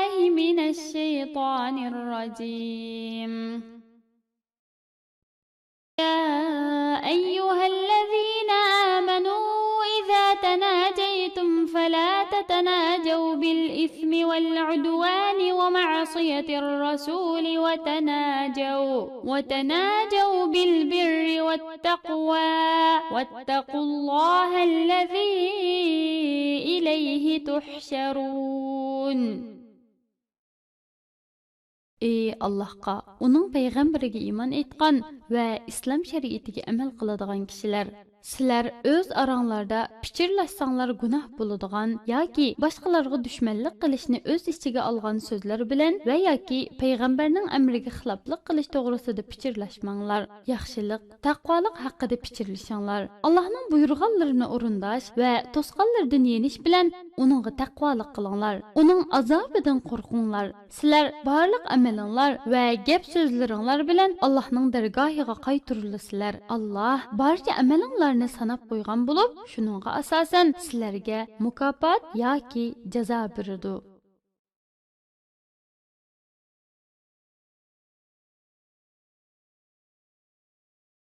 بالله من الشيطان الرجيم. يا أيها الذين آمنوا إذا تناجيتم فلا تتناجوا بالإثم والعدوان ومعصية الرسول وتناجوا بالبر والتقوى واتقوا الله الذي إليه تحشرون. Ey Allahqa, onun peygamberiga iman etgan ve İslam şeriatiga amal qiladigan kishilar, sizlar o'z aranglarda pichirlashsanglar gunoh bo'ladigan yoki boshqalarga dushmanlik qilishni o'z ichiga olgan so'zlar bilan va yoki payg'ambarning amriga xiloflik qilish to'g'risida pichirlashmanglar. Yaxshilik, taqvolik haqida pichirlashinglar. Allohning buyurganlarini o'rindash va to'sqanlardan yenish bilan uningga taqvolik qilinglar. Uning azobidan qo'rqinglar. Sizlar barliq amalinglar va gap so'zlaringlar bilan Allohning dargohiga qaytirilasizlar. Alloh barcha amalinglarni sanab qo'ygan bo'lib, shuningga asosan sizlarga mukofot yoki jazo beradi.